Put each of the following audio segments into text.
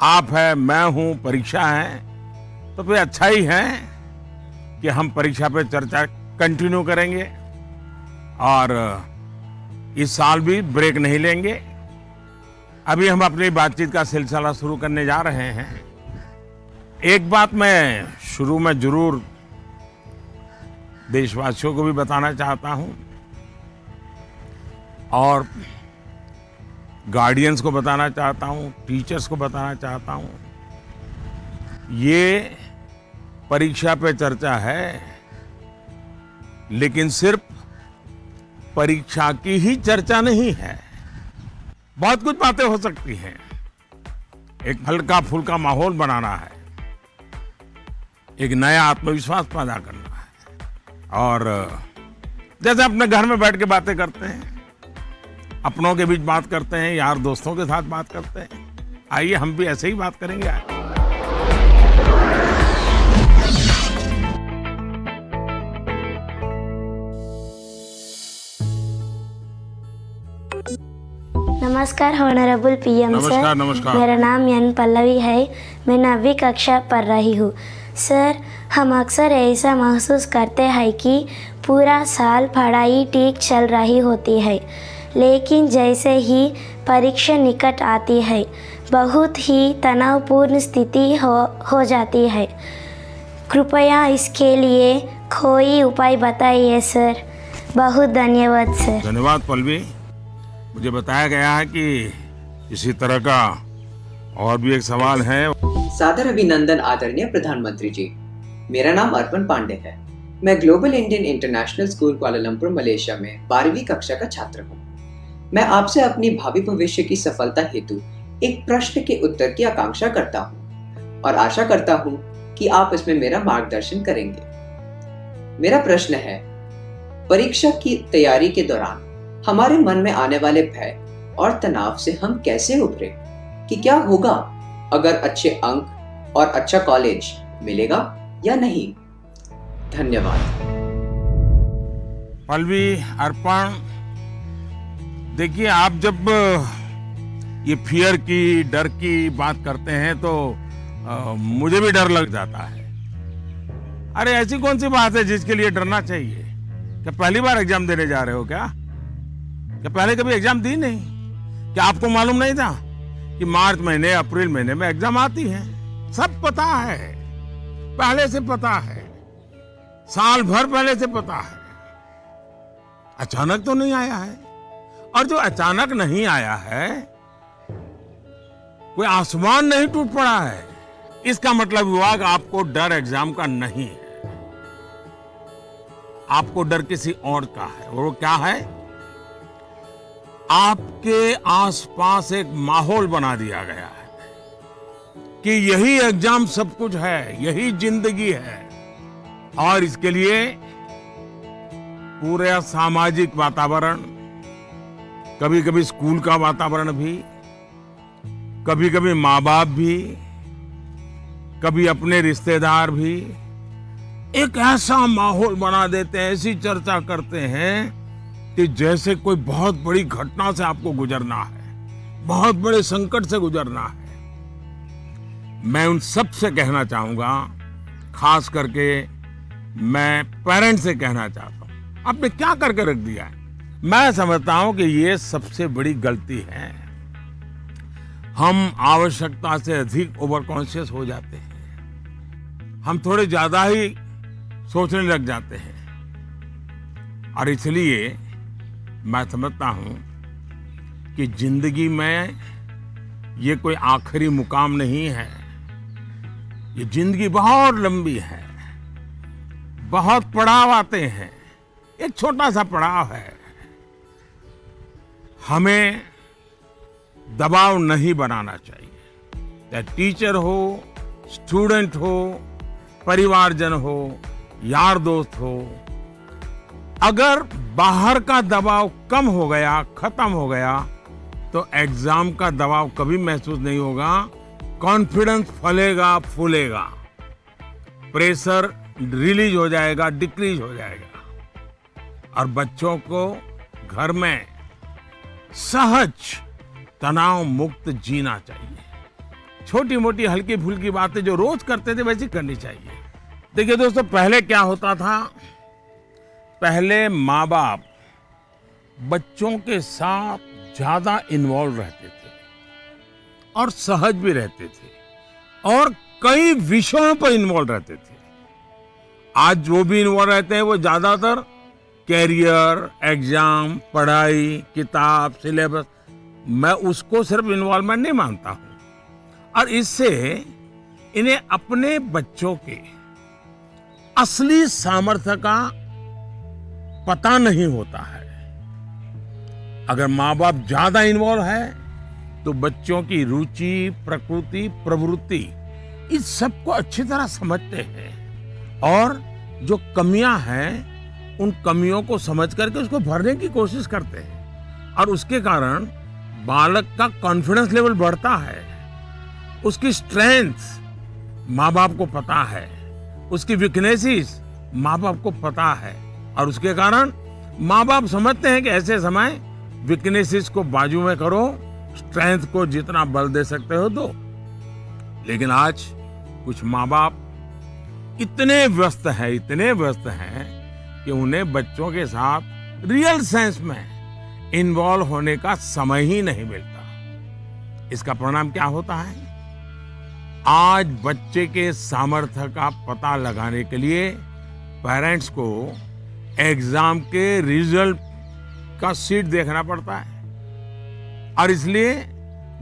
आप है, मैं हूं, परीक्षा है, तो फिर अच्छा ही है कि हम परीक्षा पे चर्चा कंटिन्यू करेंगे और इस साल भी ब्रेक नहीं लेंगे। अभी हम अपनी बातचीत का सिलसिला शुरू करने जा रहे हैं। एक बात मैं शुरू में जरूर देशवासियों को भी बताना चाहता हूं और गार्डियंस को बताना चाहता हूं, टीचर्स को बताना चाहता हूं। ये परीक्षा पे चर्चा है, लेकिन सिर्फ परीक्षा की ही चर्चा नहीं है। बहुत कुछ बातें हो सकती हैं। एक हल्का फुल्का माहौल बनाना है, एक नया आत्मविश्वास पैदा करना है और जैसे अपने घर में बैठ के बातें करते हैं, अपनों के बीच बात करते हैं, यार दोस्तों के साथ बात करते हैं, आइए हम भी ऐसे ही बात करेंगे आज। नमस्कार ऑनरेबल पीएम सर। नमस्कार नमस्कार। मेरा नाम यन पल्लवी है। मैं 9वीं कक्षा पढ़ रही हूँ। सर, हम अक्सर ऐसा महसूस करते हैं कि पूरा साल पढ़ाई ठीक चल रही होती है, लेकिन जैसे ही परीक्षा निकट आती है बहुत ही तनावपूर्ण स्थिति हो जाती है। कृपया इसके लिए कोई उपाय बताइए सर। बहुत धन्यवाद सर। धन्यवाद पल्लवी। मुझे बताया गया है कि इसी तरह का और भी एक सवाल है। सादर अभिनंदन आदरणीय प्रधानमंत्री जी। मेरा नाम अर्पण पांडे है। मैं global Indian international school Kuala Lumpur Malaysia में 12वीं कक्षा का छात्र हूँ। मैं आपसे अपनी भावी भविष्य की सफलता हेतु एक प्रश्न के उत्तर की आकांक्षा करता हूँ और आशा करता हूँ कि आप इसमें मेरा मार्गदर्शन करेंगे। मेरा प्रश्न है, परीक्षा की तैयारी के दौरान हमारे मन में आने वाले भय और तनाव से हम कैसे उभरे? कि क्या होगा अगर अच्छे अंक और अच्छा कॉलेज मिलेगा या नहीं? धन्यवाद। पल्लवी, अर्पण, देखिए आप जब ये फियर की, डर की बात करते हैं तो मुझे भी डर लग जाता है। अरे ऐसी कौन सी बात है जिसके लिए डरना चाहिए? क्या पहली बार एग्जाम देने जा रहे हो क्या पहले कभी एग्जाम दी नहीं? क्या आपको मालूम नहीं था कि मार्च महीने, अप्रैल महीने में एग्जाम आती है? सब पता है, पहले से पता है, साल भर पहले से पता है। अचानक तो नहीं आया है। और जो अचानक नहीं आया है, कोई आसमान नहीं टूट पड़ा है। इसका मतलब हुआ कि आपको डर एग्जाम का नहीं है, आपको डर किसी और का है। और वो क्या है? आपके आसपास एक माहौल बना दिया गया है कि यही एग्जाम सब कुछ है, यही जिंदगी है। और इसके लिए पूरा सामाजिक वातावरण, कभी कभी स्कूल का वातावरण भी, कभी कभी माँ बाप भी, कभी अपने रिश्तेदार भी एक ऐसा माहौल बना देते हैं, ऐसी चर्चा करते हैं कि जैसे कोई बहुत बड़ी घटना से आपको गुजरना है, बहुत बड़े संकट से गुजरना है। मैं उन सब से कहना चाहूंगा, खास करके मैं पेरेंट्स से कहना चाहता हूं, आपने क्या करके रख दिया है? मैं समझता हूं कि ये सबसे बड़ी गलती है। हम आवश्यकता से अधिक ओवर कॉन्शियस हो जाते हैं, हम थोड़े ज्यादा ही सोचने लग जाते हैं। और इसलिए मैं समझता हूं कि जिंदगी में ये कोई आखिरी मुकाम नहीं है। ये जिंदगी बहुत लंबी है, बहुत पड़ाव आते हैं। एक छोटा सा पड़ाव है। हमें दबाव नहीं बनाना चाहिए। चाहे टीचर हो, स्टूडेंट हो, परिवारजन हो, यार दोस्त हो। अगर बाहर का दबाव कम हो गया, खत्म हो गया, तो एग्जाम का दबाव कभी महसूस नहीं होगा। कॉन्फिडेंस फलेगा, फूलेगा, प्रेशर रिलीज हो जाएगा, डिक्रीज हो जाएगा। और बच्चों को घर में सहज, तनाव मुक्त जीना चाहिए। छोटी मोटी हल्की फुल्की बातें जो रोज करते थे वैसी करनी चाहिए। देखिए दोस्तों, पहले क्या होता था, पहले माँ बाप बच्चों के साथ ज्यादा इन्वॉल्व रहते थे और सहज भी रहते थे और कई विषयों पर इन्वॉल्व रहते थे। आज जो भी इन्वॉल्व रहते हैं वो ज्यादातर कैरियर, एग्जाम, पढ़ाई, किताब, सिलेबस, मैं उसको सिर्फ इन्वॉल्वमेंट नहीं मानता हूं। और इससे इन्हें अपने बच्चों के असली सामर्थ्य का पता नहीं होता है। अगर माँ बाप ज्यादा इन्वॉल्व है तो बच्चों की रुचि, प्रकृति, प्रवृत्ति इस सबको अच्छी तरह समझते हैं और जो कमियां हैं उन कमियों को समझ करके उसको भरने की कोशिश करते हैं और उसके कारण बालक का कॉन्फिडेंस लेवल बढ़ता है, उसकी स्ट्रेंथ माँ बाप को पता है, उसकी वीकनेसेस माँ बाप को पता है और उसके कारण माँ बाप समझते हैं कि ऐसे समय वीकनेसेस को बाजू में करो, स्ट्रेंथ को जितना बल दे सकते हो दो। लेकिन आज कुछ माँ बाप इतने व्यस्त हैं कि उन्हें बच्चों के साथ रियल सेंस में इन्वॉल्व होने का समय ही नहीं मिलता। इसका परिणाम क्या होता है? आज बच्चे के सामर्थ्य का पता लगाने के लिए पेरेंट्स को एग्जाम के रिजल्ट का सीट देखना पड़ता है और इसलिए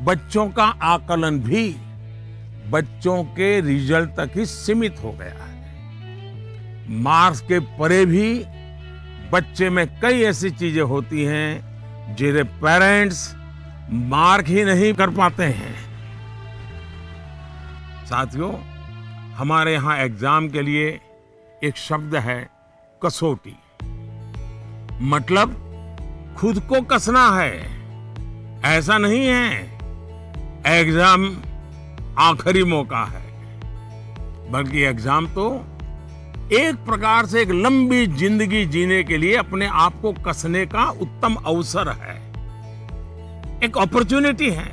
बच्चों का आकलन भी बच्चों के रिजल्ट तक ही सीमित हो गया है। मार्क्स के परे भी बच्चे में कई ऐसी चीजें होती हैं जिन्हें पेरेंट्स मार्क ही नहीं कर पाते हैं। साथियों, हमारे यहाँ एग्जाम के लिए एक शब्द है कसौटी, मतलब खुद को कसना है। ऐसा नहीं है एग्जाम आखिरी मौका है, बल्कि एग्जाम तो एक प्रकार से एक लंबी जिंदगी जीने के लिए अपने आप को कसने का उत्तम अवसर है, एक अपॉर्चुनिटी है।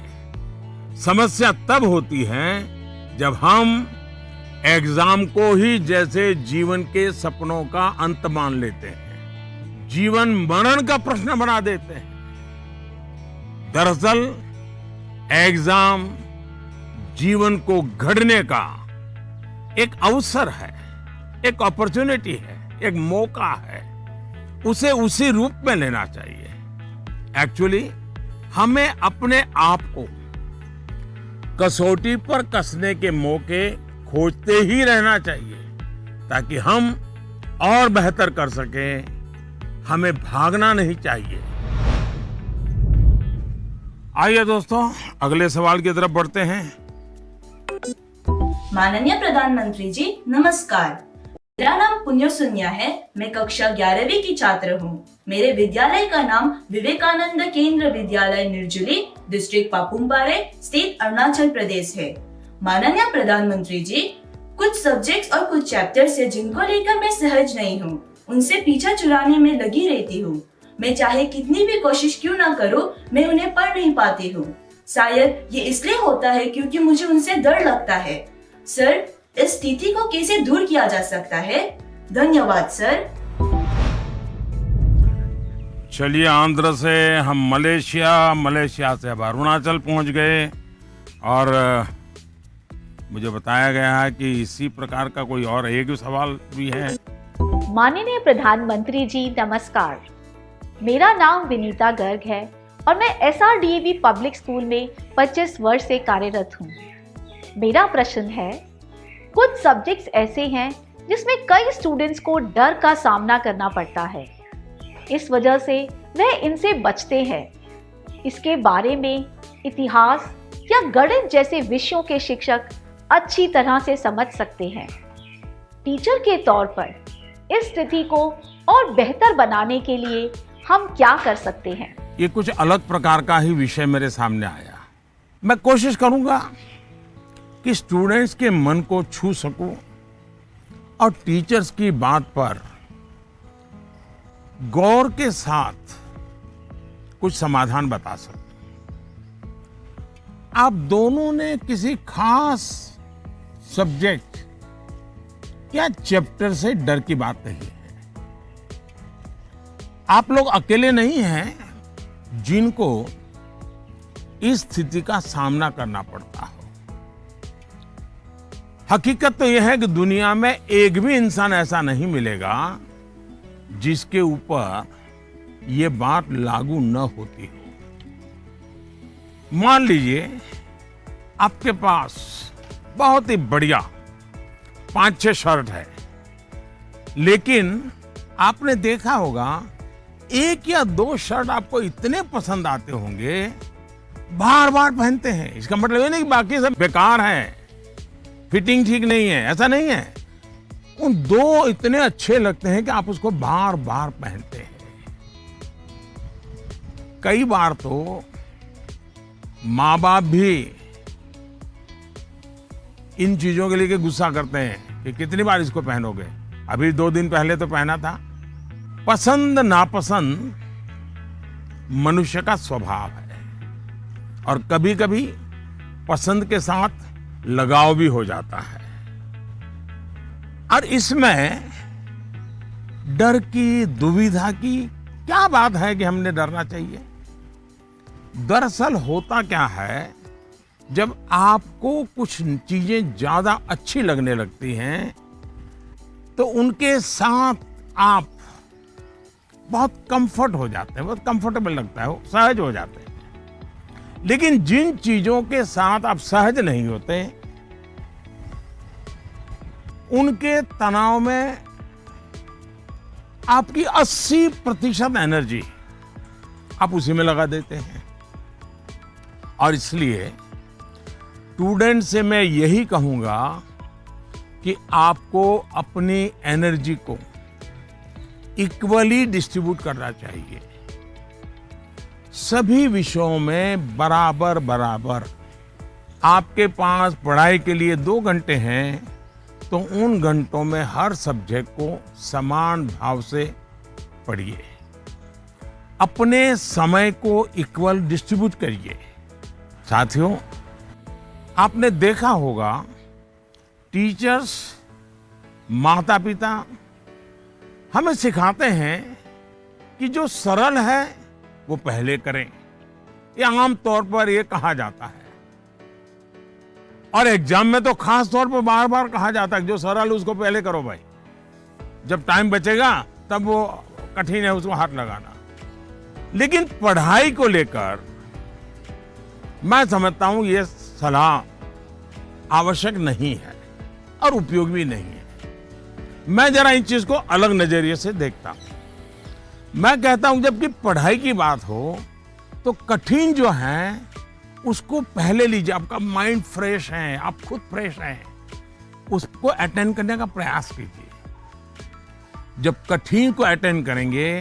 समस्या तब होती है जब हम एग्जाम को ही जैसे जीवन के सपनों का अंत मान लेते हैं, जीवन मरण का प्रश्न बना देते हैं। दरअसल एग्जाम जीवन को घड़ने का एक अवसर है, एक अपॉर्चुनिटी है, एक मौका है। उसे उसी रूप में लेना चाहिए। एक्चुअली हमें अपने आप को कसौटी पर कसने के मौके खोजते ही रहना चाहिए ताकि हम और बेहतर कर सकें। हमें भागना नहीं चाहिए। आइए दोस्तों, अगले सवाल की तरफ बढ़ते हैं। माननीय प्रधानमंत्री जी नमस्कार। मेरा नाम पुण्य सुन्या है। मैं कक्षा 11वीं की छात्र हूँ। मेरे विद्यालय का नाम विवेकानंद केंद्र विद्यालय निर्जुली, डिस्ट्रिक्ट पापुमपारे, स्टेट अरुणाचल प्रदेश है। माननीय प्रधानमंत्री जी, कुछ सब्जेक्ट्स और कुछ चैप्टर्स है जिनको लेकर मैं सहज नहीं हूँ, उनसे पीछा चुराने में लगी रहती हूँ। मैं चाहे कितनी भी कोशिश क्यों ना करूँ, मैं उन्हें पढ़ नहीं पाती हूँ। शायद ये इसलिए होता है क्योंकि मुझे उनसे डर लगता है। सर, इस स्थिति को कैसे दूर किया जा सकता है? धन्यवाद सर। चलिए, आंध्र से हम मलेशिया से अब अरुणाचल पहुंच गए और मुझे बताया गया है कि इसी प्रकार का कोई और एक सवाल भी है। माननीय प्रधानमंत्री जी नमस्कार। मेरा नाम विनीता गर्ग है और मैं SRDAV पब्लिक स्कूल में 25 वर्ष से कार्यरत हूँ। मेरा प्रश्न है, कुछ सब्जेक्ट्स ऐसे हैं जिसमें कई स्टूडेंट्स को डर का सामना करना पड़ता है, इस वजह से वह इनसे बचते हैं। इसके बारे में इतिहास या गणित जैसे विषयों के शिक्षक अच्छी तरह से समझ सकते हैं। टीचर के तौर पर इस स्थिति को और बेहतर बनाने के लिए हम क्या कर सकते हैं? ये कुछ अलग प्रकार का ही विषय मेरे सामने आया। मैं कोशिश करूंगा कि स्टूडेंट्स के मन को छू सकूं और टीचर्स की बात पर गौर के साथ कुछ समाधान बता सकूं। आप दोनों ने किसी खास सब्जेक्ट या चैप्टर से डर की बात कही है। आप लोग अकेले नहीं हैं जिनको इस स्थिति का सामना करना पड़ता हो। हकीकत तो यह है कि दुनिया में एक भी इंसान ऐसा नहीं मिलेगा जिसके ऊपर ये बात लागू न होती हो। मान लीजिए आपके पास बहुत ही बढ़िया 5-6 शर्ट है, लेकिन आपने देखा होगा 1 या 2 शर्ट आपको इतने पसंद आते होंगे, बार बार पहनते हैं। इसका मतलब ये नहीं कि बाकी सब बेकार हैं, फिटिंग ठीक नहीं है, ऐसा नहीं है। उन 2 इतने अच्छे लगते हैं कि आप उसको बार बार पहनते हैं। कई बार तो माँ बाप भी इन चीजों के लिए गुस्सा करते हैं कि कितनी बार इसको पहनोगे, अभी 2 दिन पहले तो पहना था। पसंद नापसंद मनुष्य का स्वभाव है और कभी कभी पसंद के साथ लगाव भी हो जाता है। और इसमें डर की, दुविधा की क्या बात है कि हमने डरना चाहिए? दरअसल होता क्या है, जब आपको कुछ चीजें ज्यादा अच्छी लगने लगती हैं तो उनके साथ आप बहुत कंफर्ट हो जाते हैं, बहुत कंफर्टेबल लगता है, सहज हो जाते हैं। लेकिन जिन चीजों के साथ आप सहज नहीं होते, उनके तनाव में आपकी 80% एनर्जी आप उसी में लगा देते हैं। और इसलिए स्टूडेंट से मैं यही कहूंगा कि आपको अपनी एनर्जी को इक्वली डिस्ट्रीब्यूट करना चाहिए। सभी विषयों में बराबर बराबर। आपके पास पढ़ाई के लिए 2 घंटे हैं तो उन घंटों में हर सब्जेक्ट को समान भाव से पढ़िए। अपने समय को इक्वल डिस्ट्रीब्यूट करिए। साथियों, आपने देखा होगा टीचर्स, माता पिता हमें सिखाते हैं कि जो सरल है वो पहले करें। ये आम तौर पर ये कहा जाता है और एग्जाम में तो खास तौर पर बार बार कहा जाता है कि जो सरल उसको पहले करो भाई, जब टाइम बचेगा तब वो कठिन है उसको हाथ लगाना। लेकिन पढ़ाई को लेकर मैं समझता हूं ये सलाह आवश्यक नहीं है और उपयोगी भी नहीं है। मैं जरा इन चीज को अलग नजरिए से देखता हूं। मैं कहता हूं जबकि पढ़ाई की बात हो तो कठिन जो है उसको पहले लीजिए। आपका माइंड फ्रेश है, आप खुद फ्रेश हैं, उसको अटेंड करने का प्रयास कीजिए। जब कठिन को अटेंड करेंगे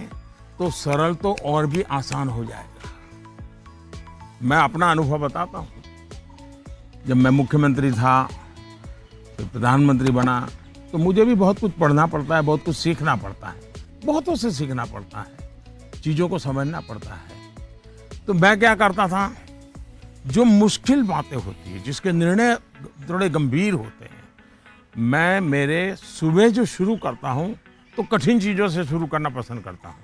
तो सरल तो और भी आसान हो जाएगा। मैं अपना अनुभव बताता हूं। जब मैं मुख्यमंत्री था, फिर प्रधानमंत्री बना, तो मुझे भी बहुत कुछ पढ़ना पड़ता है, बहुत कुछ सीखना पड़ता है, बहुतों से सीखना पड़ता है, चीजों को समझना पड़ता है। तो मैं क्या करता था, जो मुश्किल बातें होती है, जिसके निर्णय थोड़े गंभीर होते हैं, मैं मेरे सुबह जो शुरू करता हूं तो कठिन चीजों से शुरू करना पसंद करता हूं।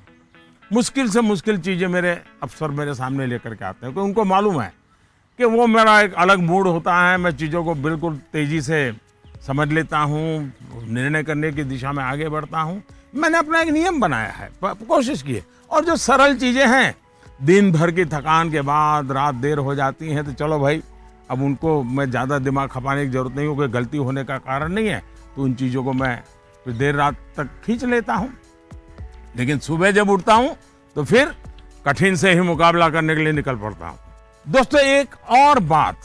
मुश्किल से मुश्किल चीजें मेरे अफसर मेरे सामने लेकर के आते हैं, क्योंकि उनको मालूम है कि वो मेरा एक अलग मूड होता है। मैं चीजों को बिल्कुल तेजी से समझ लेता हूँ, निर्णय करने की दिशा में आगे बढ़ता हूँ। मैंने अपना एक नियम बनाया है, कोशिश की है। और जो सरल चीजें हैं, दिन भर की थकान के बाद रात देर हो जाती है, तो चलो भाई अब उनको मैं ज़्यादा दिमाग खपाने की जरूरत नहीं हो, कोई गलती होने का कारण नहीं है, तो उन चीज़ों को मैं फिर देर रात तक खींच लेता हूँ। लेकिन सुबह जब उठता हूँ तो फिर कठिन से ही मुकाबला करने के लिए निकल पड़ता हूँ। दोस्तों, एक और बात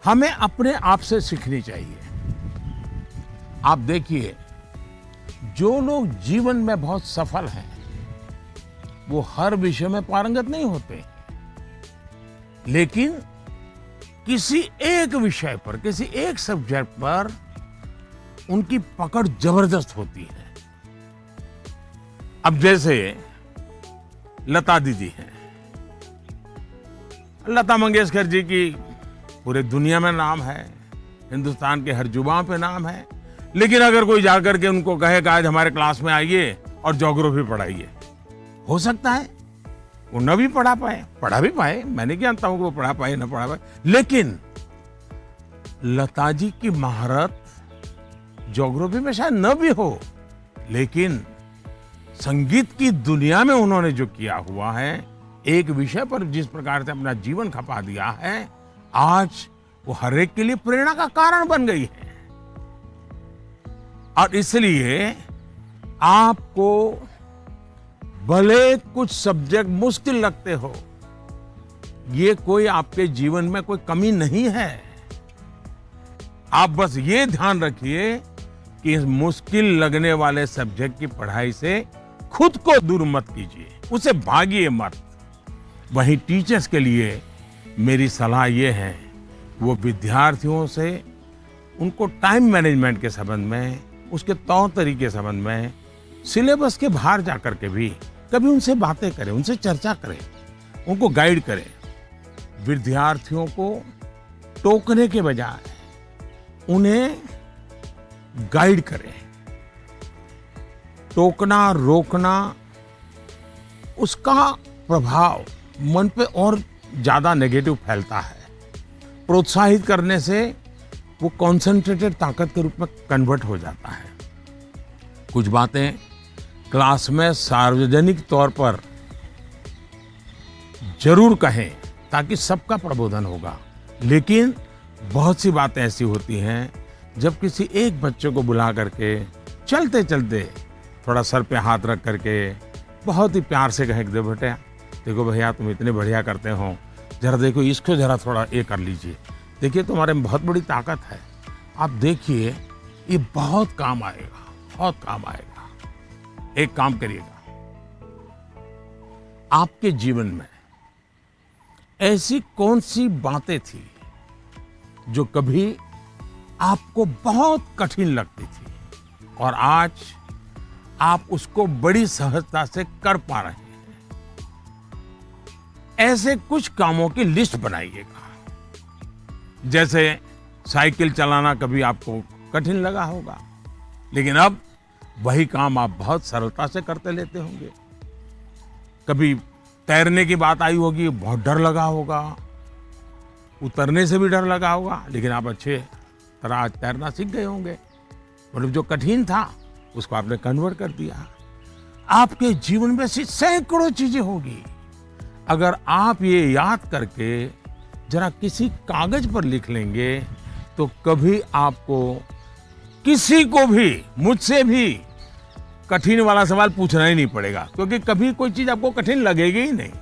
हमें अपने आप से सीखनी चाहिए। आप देखिए, जो लोग जीवन में बहुत सफल हैं वो हर विषय में पारंगत नहीं होते, लेकिन किसी एक विषय पर, किसी एक सब्जेक्ट पर उनकी पकड़ जबरदस्त होती है। अब जैसे लता दीदी हैं, लता मंगेशकर जी की पूरे दुनिया में नाम है, हिंदुस्तान के हर जुबान पे नाम है। लेकिन अगर कोई जाकर के उनको कहे कि आज हमारे क्लास में आइए और ज्योग्राफी पढ़ाइए, हो सकता है वो न भी पढ़ा भी पाए, मैं नहीं जानता हूं कि वो पढ़ा पाए न पढ़ा पाए, लेकिन लता जी की महारत ज्योग्राफी में शायद न भी हो, लेकिन संगीत की दुनिया में उन्होंने जो किया हुआ है, एक विषय पर जिस प्रकार से अपना जीवन खपा दिया है, आज वो हर एक के लिए प्रेरणा का कारण बन गई है। और इसलिए आपको भले कुछ सब्जेक्ट मुश्किल लगते हो, ये कोई आपके जीवन में कोई कमी नहीं है। आप बस ये ध्यान रखिए कि इस मुश्किल लगने वाले सब्जेक्ट की पढ़ाई से खुद को दूर मत कीजिए, उसे भागिए मत। वहीं टीचर्स के लिए मेरी सलाह ये है, वो विद्यार्थियों से उनको टाइम मैनेजमेंट के संबंध में, उसके तौर तरीके के संबंध में, सिलेबस के बाहर जाकर के भी कभी उनसे बातें करें, उनसे चर्चा करें, उनको गाइड करें। विद्यार्थियों को टोकने के बजाय उन्हें गाइड करें। टोकना, रोकना, उसका प्रभाव मन पे और ज्यादा नेगेटिव फैलता है। प्रोत्साहित करने से वो कॉन्सेंट्रेटेड ताकत के रूप में कन्वर्ट हो जाता है। कुछ बातें क्लास में सार्वजनिक तौर पर जरूर कहें ताकि सबका प्रबोधन होगा, लेकिन बहुत सी बातें ऐसी होती हैं जब किसी एक बच्चे को बुला करके चलते चलते थोड़ा सर पे हाथ रख करके बहुत ही प्यार से कहें, बेटा देखो भैया तुम इतने बढ़िया करते हो, जरा देखो इसको जरा थोड़ा ये कर लीजिए, देखिए तुम्हारे में बहुत बड़ी ताकत है, आप देखिए ये बहुत काम आएगा, बहुत काम आएगा। एक काम करिएगा, आपके जीवन में ऐसी कौन सी बातें थी जो कभी आपको बहुत कठिन लगती थी और आज आप उसको बड़ी सहजता से कर पा रहे हैं। ऐसे कुछ कामों की लिस्ट बनाइएगा। जैसे साइकिल चलाना कभी आपको कठिन लगा होगा, लेकिन अब वही काम आप बहुत सरलता से करते लेते होंगे। कभी तैरने की बात आई होगी, बहुत डर लगा होगा, उतरने से भी डर लगा होगा, लेकिन आप अच्छे तरह आज तैरना सीख गए होंगे। मतलब जो कठिन था उसको आपने कन्वर्ट कर दिया। आपके जीवन में ऐसी सैकड़ों चीजें होगी, अगर आप ये याद करके जरा किसी कागज पर लिख लेंगे तो कभी आपको किसी को भी, मुझसे भी कठिन वाला सवाल पूछना ही नहीं पड़ेगा, क्योंकि कभी कोई चीज आपको कठिन लगेगी ही नहीं।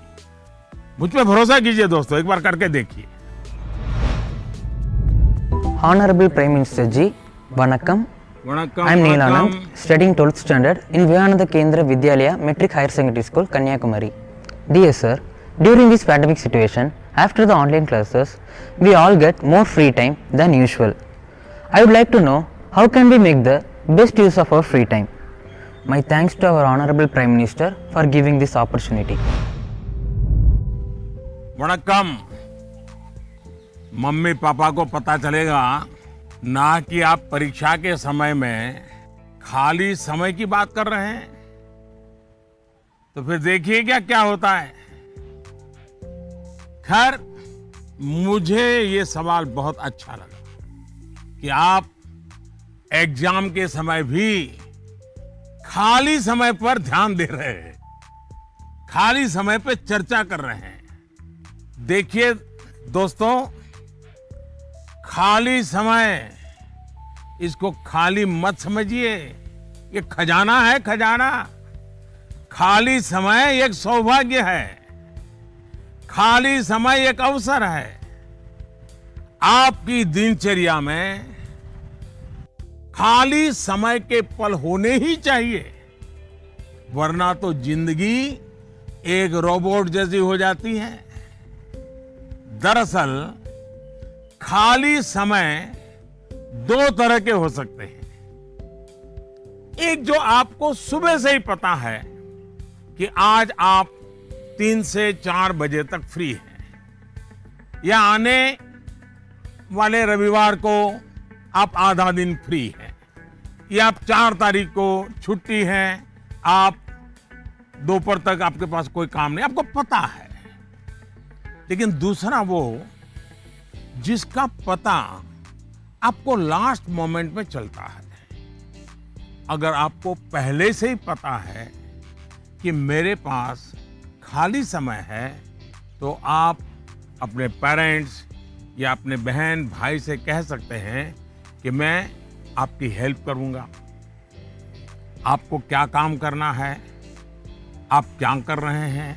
मुझ पे भरोसा कीजिए दोस्तों, एक बार करके देखिए। Honorable Prime Minister Ji, Vanakkam. I am Neil Anand, studying 12th standard in Vivekananda Kendra Vidyalaya Metric Higher Secondary School, Kanyakumari. Dear sir, during this pandemic situation, after the online classes, we all get more free time than usual. I would like to know how can we make the best use of our free time. My thanks to our Honorable Prime Minister for giving this opportunity. वणक्कम। Mummy papa को पता चलेगा ना कि आप परीक्षा के समय में खाली समय की बात कर रहे हैं, तो फिर देखिए क्या क्या होता है। खैर, मुझे ये सवाल बहुत अच्छा लगा कि आप एग्जाम के समय भी खाली समय पर ध्यान दे रहे हैं, खाली समय पर चर्चा कर रहे हैं। देखिए दोस्तों, खाली समय, इसको खाली मत समझिए, ये खजाना है, खजाना। खाली समय एक सौभाग्य है, खाली समय एक अवसर है। आपकी दिनचर्या में खाली समय के पल होने ही चाहिए, वरना तो जिंदगी एक रोबोट जैसी हो जाती है। दरअसल खाली समय दो तरह के हो सकते हैं। एक जो आपको सुबह से ही पता है कि आज आप 3 से 4 बजे तक फ्री हैं, या आने वाले रविवार को आप आधा दिन फ्री हैं, या आप 4 तारीख को छुट्टी है, आप दोपहर तक आपके पास कोई काम नहीं, आपको पता है। लेकिन दूसरा वो जिसका पता आपको लास्ट मोमेंट में चलता है। अगर आपको पहले से ही पता है कि मेरे पास खाली समय है, तो आप अपने पेरेंट्स या अपने बहन भाई से कह सकते हैं कि मैं आपकी हेल्प करूंगा। आपको क्या काम करना है, आप क्या कर रहे हैं,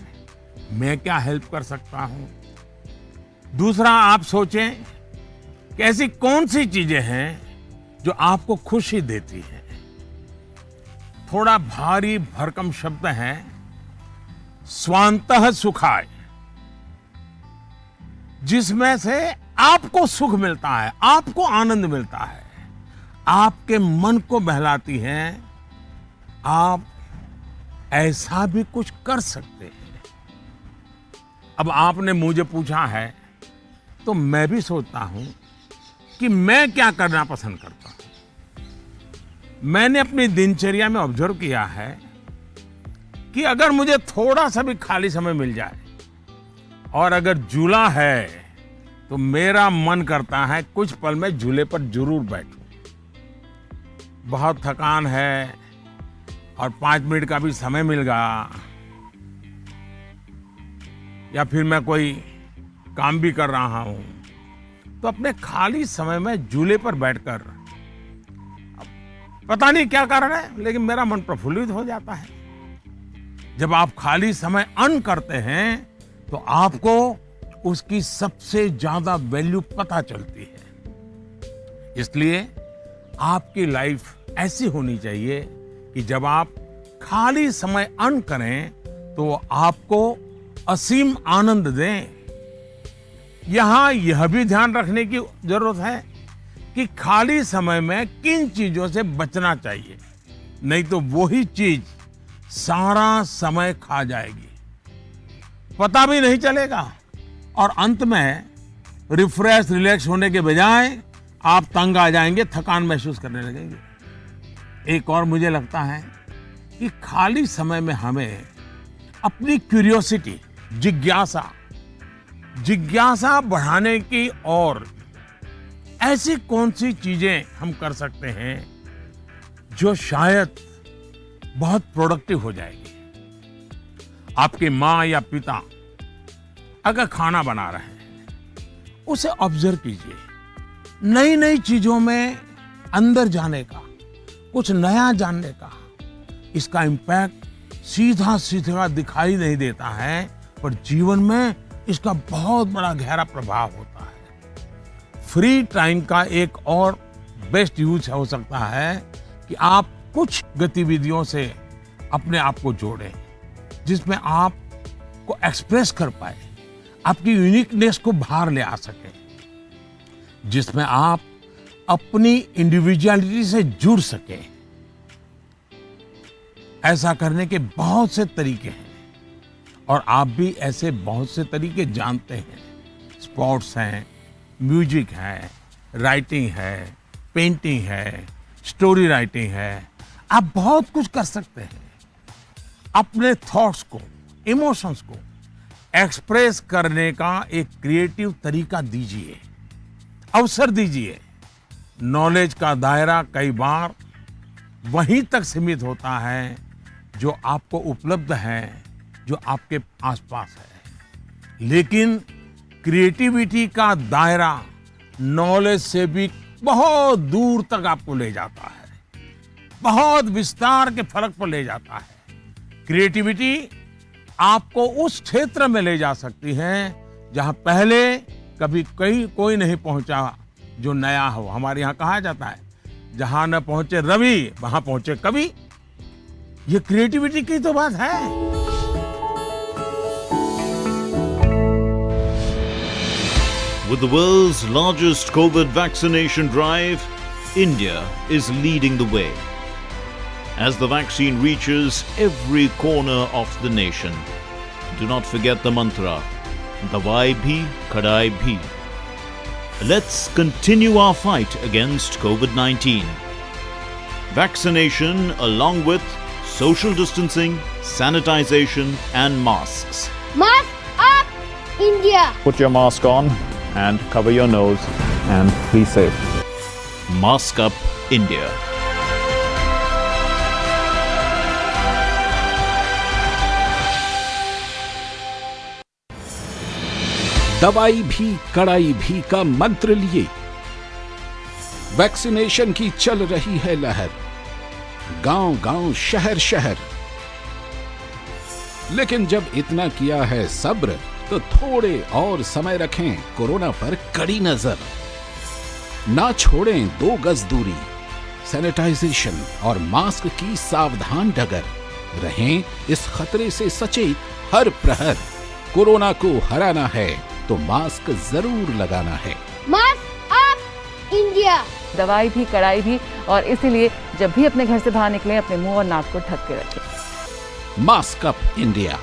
मैं क्या हेल्प कर सकता हूं। दूसरा, आप सोचें कि ऐसी कौन सी चीजें हैं जो आपको खुशी देती हैं। थोड़ा भारी भरकम शब्द है स्वांतः सुखाय, जिसमें से आपको सुख मिलता है, आपको आनंद मिलता है, आपके मन को बहलाती हैं। आप ऐसा भी कुछ कर सकते हैं। अब आपने मुझे पूछा है तो मैं भी सोचता हूं कि मैं क्या करना पसंद करता हूं। मैंने अपनी दिनचर्या में ऑब्जर्व किया है कि अगर मुझे थोड़ा सा भी खाली समय मिल जाए और अगर झूला है तो मेरा मन करता है कुछ पल में झूले पर जरूर बैठूं। बहुत थकान है और 5 मिनट का भी समय मिल गया, या फिर मैं कोई काम भी कर रहा हूं, तो अपने खाली समय में झूले पर बैठकर, पता नहीं क्या कारण है लेकिन मेरा मन प्रफुल्लित हो जाता है। जब आप खाली समय अर्न करते हैं तो आपको उसकी सबसे ज्यादा वैल्यू पता चलती है। इसलिए आपकी लाइफ ऐसी होनी चाहिए कि जब आप खाली समय अर्न करें तो वो आपको असीम आनंद दें। यहां यह भी ध्यान रखने की जरूरत है कि खाली समय में किन चीजों से बचना चाहिए, नहीं तो वही चीज सारा समय खा जाएगी, पता भी नहीं चलेगा और अंत में रिफ्रेश रिलैक्स होने के बजाय आप तंग आ जाएंगे, थकान महसूस करने लगेंगे। एक और मुझे लगता है कि खाली समय में हमें अपनी क्यूरियोसिटी, जिज्ञासा बढ़ाने की और ऐसी कौन सी चीजें हम कर सकते हैं जो शायद बहुत प्रोडक्टिव हो जाएगी। आपकी माँ या पिता अगर खाना बना रहे हैं, उसे ऑब्जर्व कीजिए। नई नई चीजों में अंदर जाने का, कुछ नया जानने का, इसका इम्पैक्ट सीधा सीधा दिखाई नहीं देता है, पर जीवन में इसका बहुत बड़ा गहरा प्रभाव होता है। फ्री टाइम का एक और बेस्ट यूज हो सकता है कि आप कुछ गतिविधियों से अपने आप को जोड़ें, जिसमें आप को एक्सप्रेस कर पाए, आपकी यूनिकनेस को बाहर ले आ सके, जिसमें आप अपनी इंडिविजुअलिटी से जुड़ सके। ऐसा करने के बहुत से तरीके हैं और आप भी ऐसे बहुत से तरीके जानते हैं। स्पोर्ट्स हैं, म्यूजिक है, राइटिंग है, पेंटिंग है, स्टोरी राइटिंग है। आप बहुत कुछ कर सकते हैं। अपने थॉट्स को, इमोशंस को एक्सप्रेस करने का एक क्रिएटिव तरीका दीजिए, अवसर दीजिए। नॉलेज का दायरा कई बार वहीं तक सीमित होता है जो आपको उपलब्ध है, जो आपके आसपास है, लेकिन क्रिएटिविटी का दायरा नॉलेज से भी बहुत दूर तक आपको ले जाता है, बहुत विस्तार के फलक पर ले जाता है। क्रिएटिविटी आपको उस क्षेत्र में ले जा सकती है जहां पहले कभी कोई नहीं पहुंचा, जो नया हो। हमारे यहाँ कहा जाता है, जहां न पहुंचे रवि वहां पहुंचे कवि। ये क्रिएटिविटी की तो बात है। With the world's largest COVID vaccination drive, India is leading the way. As the vaccine reaches every corner of the nation, do not forget the mantra, Dawai bhi, kadai bhi. Let's continue our fight against COVID-19. Vaccination along with social distancing, sanitization and masks. Mask up, India! Put your mask on and cover your nose and be safe. Mask Up India. दवाई भी कड़ाई भी का मंत्र लिए vaccination की चल रही है लहर, गांव-गांव, शहर-शहर। लेकिन जब इतना किया है सब्र, तो थोड़े और समय रखें कोरोना पर कड़ी नजर। ना छोड़ें 2 गज दूरी, सैनिटाइजेशन और मास्क की सावधान डगर। रहें इस खतरे से सचेत हर प्रहर। कोरोना को हराना है तो मास्क जरूर लगाना है। Mask up, India! दवाई भी कड़ाई भी, और इसीलिए जब भी अपने घर से बाहर निकलें अपने मुंह और नाक को ढक के रखें। Mask up India.